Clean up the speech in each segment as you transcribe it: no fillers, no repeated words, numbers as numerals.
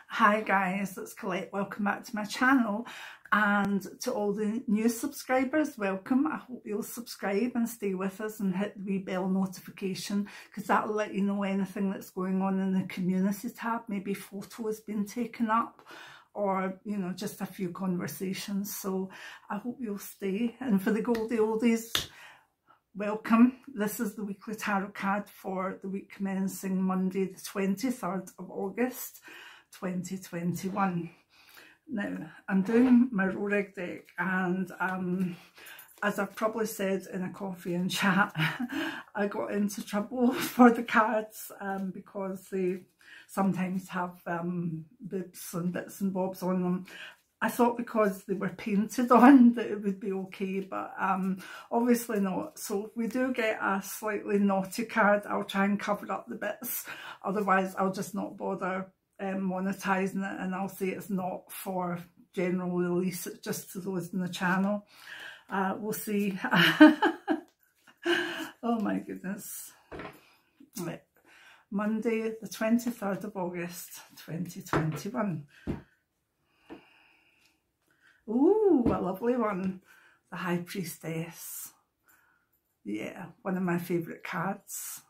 Hi guys, it's Colette. Welcome back to my channel, and to all the new subscribers, welcome. I hope you'll subscribe and stay with us and hit the wee bell notification, because that'll let you know anything that's going on in the community tab, maybe photos being taken up, or you know, just a few conversations. So I hope you'll stay. And for the Goldie Oldies, welcome. This is the weekly tarot card for the week commencing Monday the 23rd of August 2021. Now I'm doing my Rorig deck, and as I've probably said in a coffee and chat, I got into trouble for the cards because they sometimes have bibs and bits and bobs on them. I thought because they were painted on that it would be okay, but obviously not. So if we do get a slightly naughty card, I'll try and cover up the bits. Otherwise, I'll just not bother monetizing it, and I'll say it's not for general release, it's just to those in the channel. We'll see. Oh my goodness. Right. Monday the 23rd of August 2021. Ooh, a lovely one. The High Priestess. Yeah, one of my favourite cards.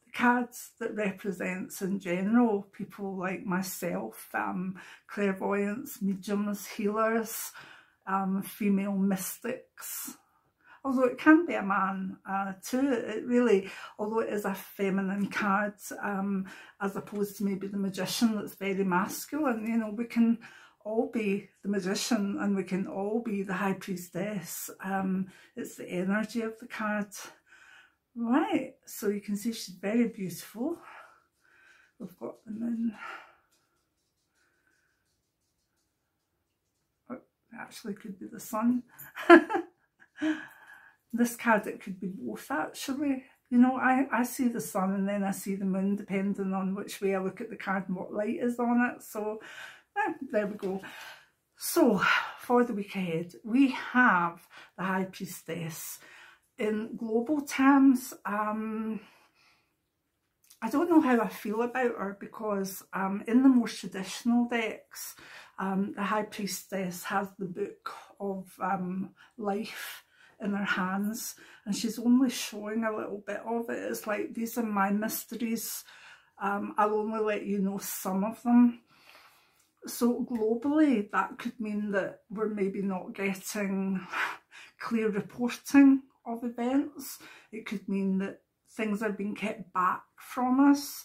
The cards that represents in general people like myself, clairvoyants, mediums, healers, female mystics. Although it can be a man too, it really, although it is a feminine card, as opposed to maybe the magician that's very masculine, you know, we can all be the magician and we can all be the High Priestess. It's the energy of the card. Right, so you can see she's very beautiful. We've got the moon. Oh, it actually could be the sun. This card, it could be both actually. You know, I see the sun and then I see the moon, depending on which way I look at the card and what light is on it. So there we go. So for the week ahead, we have the High Priestess. In global terms, I don't know how I feel about her, because in the more traditional decks, the High Priestess has the book of life in her hands, and she's only showing a little bit of it. It's like, these are my mysteries. I'll only let you know some of them. So globally, that could mean that we're maybe not getting clear reporting of events. It could mean that things are being kept back from us.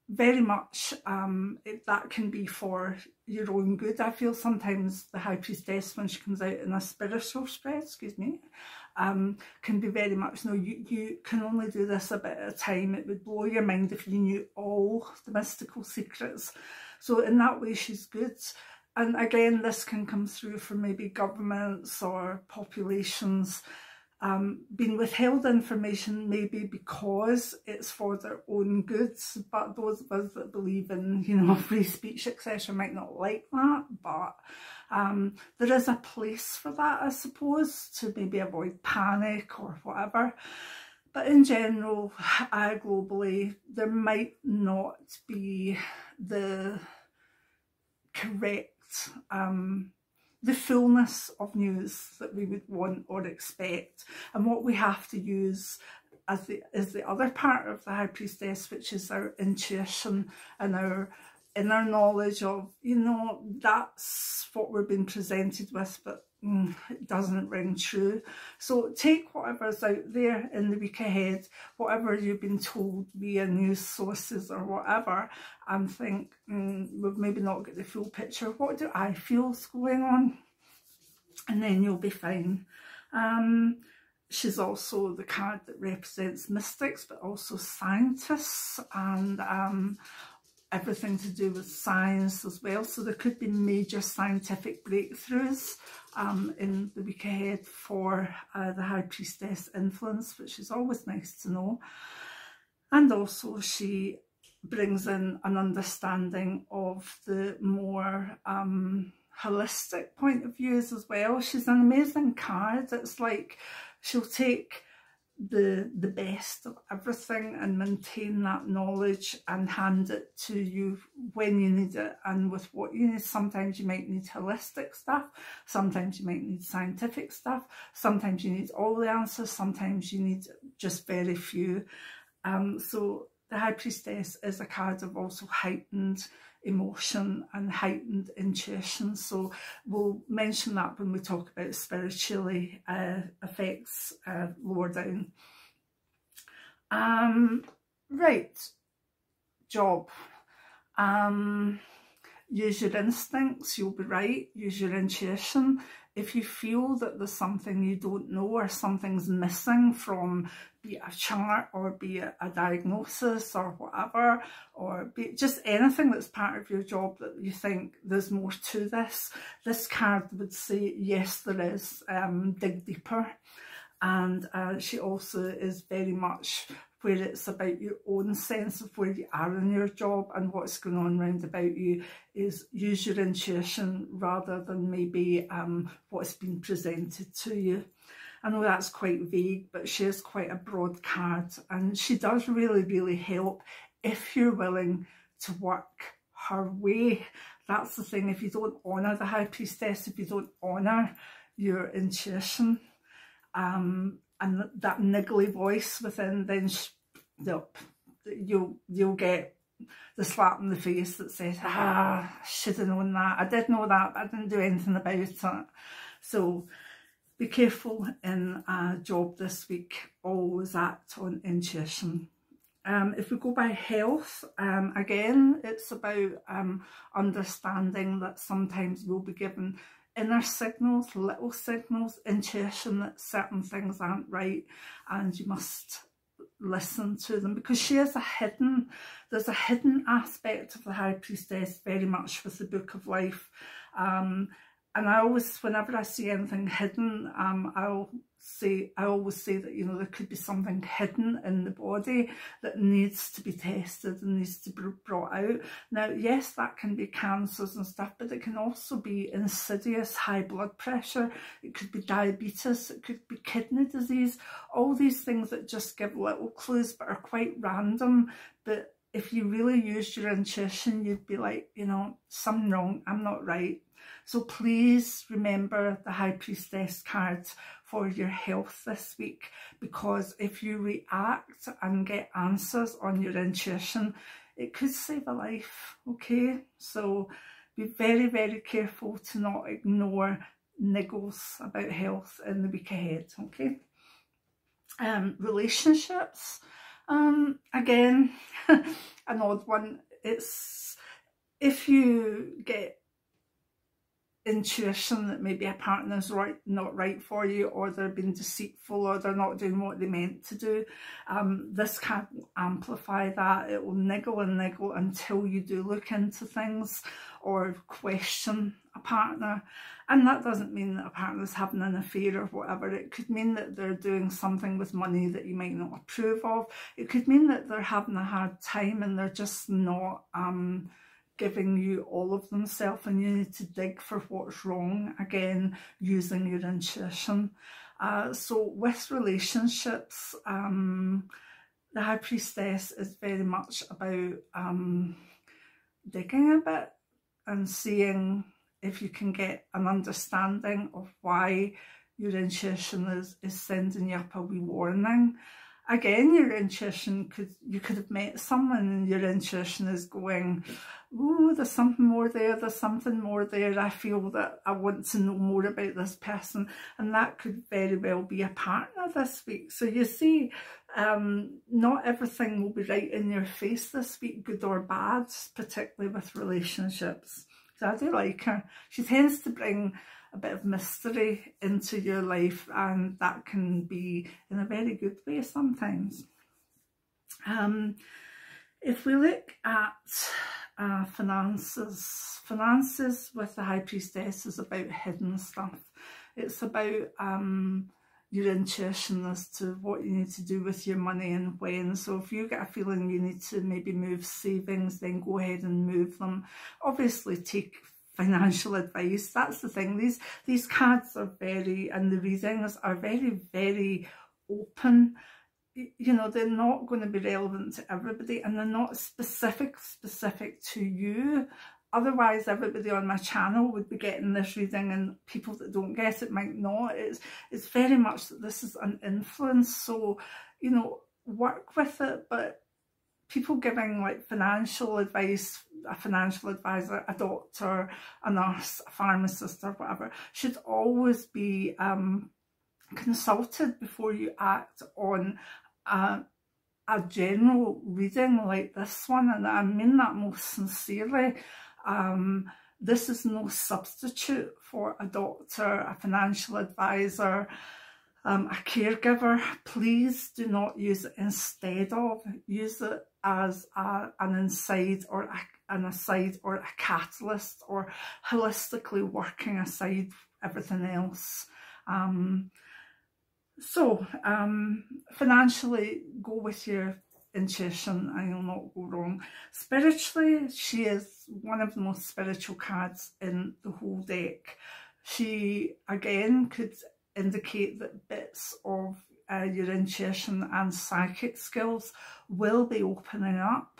Very much that can be for your own good. I feel sometimes the High Priestess, when she comes out in a spiritual spread, excuse me, can be very much, no, you can only do this a bit at a time. It would blow your mind if you knew all the mystical secrets. So in that way, she's good. And again, this can come through for maybe governments or populations being withheld information, maybe because it's for their own goods. But those of us that believe in, you know, free speech, etc., might not like that. But there is a place for that, I suppose, to maybe avoid panic or whatever. But in general, globally, there might not be the correct, the fullness of news that we would want or expect. And what we have to use is the other part of the High Priestess, which is our intuition and our inner knowledge of, you know, that's what we're being presented with, but it doesn't ring true. So take whatever's out there in the week ahead, whatever you've been told via news sources or whatever, and think, we've maybe not got the full picture. What do I feel is going on? And then you'll be fine. She's also the card that represents mystics, but also scientists, and everything to do with science as well. So there could be major scientific breakthroughs in the week ahead for the High Priestess influence, which is always nice to know. And also she brings in an understanding of the more holistic point of views as well. She's an amazing card. It's like she'll take the best of everything and maintain that knowledge and hand it to you when you need it and with what you need. Sometimes you might need holistic stuff, sometimes you might need scientific stuff, sometimes you need all the answers, sometimes you need just very few. So the High Priestess is a card of also heightened emotion and heightened intuition, so we'll mention that when we talk about spiritually effects lower down. Right, job. Use your instincts, you'll be right. Use your intuition. If you feel that there's something you don't know or something's missing from, be it a chart or be it a diagnosis or whatever, or be it just anything that's part of your job that you think there's more to this card would say yes there is, dig deeper. And she also is very much where it's about your own sense of where you are in your job and what's going on round about you, is use your intuition rather than maybe what's been presented to you. I know that's quite vague, but she is quite a broad card, and she does really, really help if you're willing to work her way. That's the thing. If you don't honour the High Priestess, if you don't honour your intuition, and that niggly voice within, then you'll get the slap in the face that says, I should have known that, I did know that, but I didn't do anything about it. So be careful in a job this week, always act on intuition. If we go by health, again, it's about understanding that sometimes we'll be given inner signals, little signals, intuition that certain things aren't right, and you must listen to them, because she is there's a hidden aspect of the High Priestess very much with the Book of Life. And I always, whenever I see anything hidden, I always say that, you know, there could be something hidden in the body that needs to be tested and needs to be brought out. Now, yes, that can be cancers and stuff, but it can also be insidious high blood pressure. It could be diabetes. It could be kidney disease. All these things that just give little clues but are quite random. But if you really used your intuition, you'd be like, you know, something wrong. I'm not right. So please remember the High Priestess cards for your health this week, because if you react and get answers on your intuition, it could save a life, okay? So be very, very careful to not ignore niggles about health in the week ahead, okay? Relationships, again, an odd one. It's if you get intuition that maybe a partner's not right for you, or they're being deceitful, or they're not doing what they meant to do, this can amplify that. It will niggle and niggle until you do look into things or question a partner. And that doesn't mean that a partner's having an affair or whatever. It could mean that they're doing something with money that you might not approve of. It could mean that they're having a hard time and they're just not giving you all of themselves, and you need to dig for what's wrong, again, using your intuition. So with relationships, the High Priestess is very much about digging a bit and seeing if you can get an understanding of why your intuition is sending you up a wee warning. Again, your intuition you could have met someone and your intuition is going, ooh, there's something more there, there's something more there, I feel that I want to know more about this person, and that could very well be a partner this week. So you see, not everything will be right in your face this week, good or bad, particularly with relationships. So I do like her. She tends to bring a bit of mystery into your life, and that can be in a very good way sometimes. If we look at finances with the High Priestess is about hidden stuff. It's about your intuition as to what you need to do with your money and when. So if you get a feeling you need to maybe move savings, then go ahead and move them. Obviously take financial advice. That's the thing. These cards are very, and the readings are very, very open. You know, they're not going to be relevant to everybody, and they're not specific to you. Otherwise, everybody on my channel would be getting this reading, and people that don't get it might not. It's very much that this is an influence, so, you know, work with it. But people giving like financial advice, a financial advisor, a doctor, a nurse, a pharmacist or whatever, should always be consulted before you act on a general reading like this one, and I mean that most sincerely. This is no substitute for a doctor, a financial advisor, a caregiver. Please do not use it instead of. Use it as an aside or a catalyst, or holistically working aside everything else. So, financially, go with your intuition and you'll not go wrong. Spiritually, she is one of the most spiritual cards in the whole deck. She, again, could indicate that bits of your intuition and psychic skills will be opening up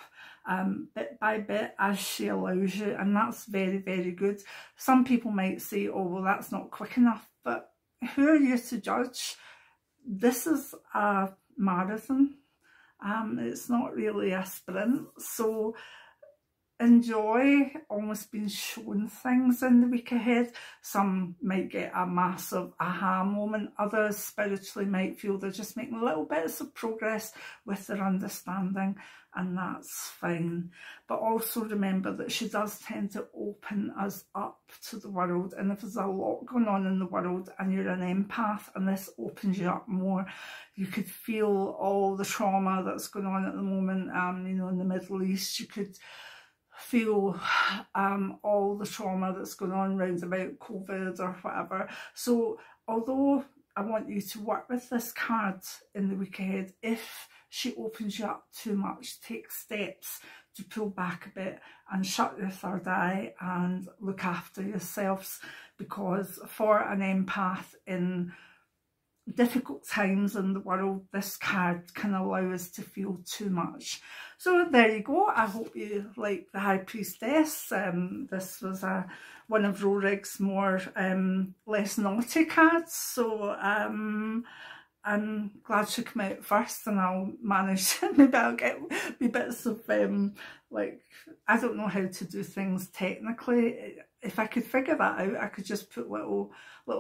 bit by bit as she allows you, and that's very, very good. Some people might say, oh, well, that's not quick enough, but who are you to judge? This is a marathon. It's not really a sprint, so enjoy almost being shown things in the week ahead. Some might get a massive aha moment, others spiritually might feel they're just making little bits of progress with their understanding, and that's fine. But also remember that she does tend to open us up to the world, and if there's a lot going on in the world and you're an empath and this opens you up more, you could feel all the trauma that's going on at the moment, you know, in the Middle East. You could feel all the trauma that's going on round about COVID or whatever. So although I want you to work with this card in the week ahead, if she opens you up too much, take steps to pull back a bit and shut your third eye and look after yourselves, because for an empath in difficult times in the world, this card can allow us to feel too much. So there you go. I hope you like the High Priestess. This was one of Rorig's more less naughty cards, so I'm glad she came out first, and I'll manage, maybe I'll get wee bits of like, I don't know how to do things technically. If I could figure that out, I could just put little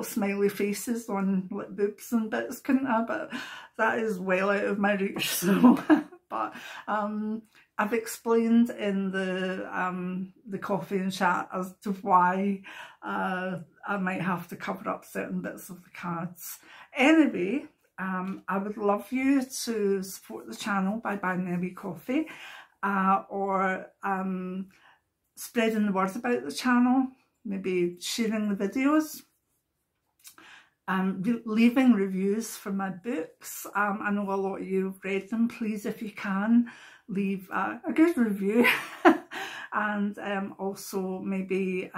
smiley faces on like boobs and bits, couldn't I? But that is well out of my reach. So, but I've explained in the coffee and chat as to why I might have to cover up certain bits of the cards. Anyway, I would love you to support the channel by buying me a wee coffee, or spreading the word about the channel, maybe sharing the videos, leaving reviews for my books. I know a lot of you have read them. Please, if you can, leave a good review and also maybe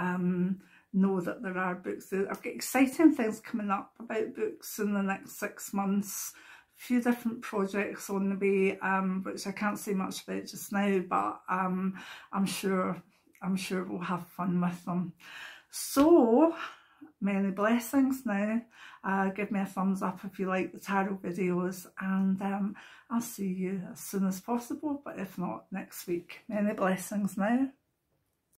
know that there are books. I've got exciting things coming up about books in the next 6 months. A few different projects on the way, which I can't say much about just now, but I'm sure we'll have fun with them. So many blessings now. Give me a thumbs up if you like the tarot videos, and I'll see you as soon as possible, but if not, next week. Many blessings now.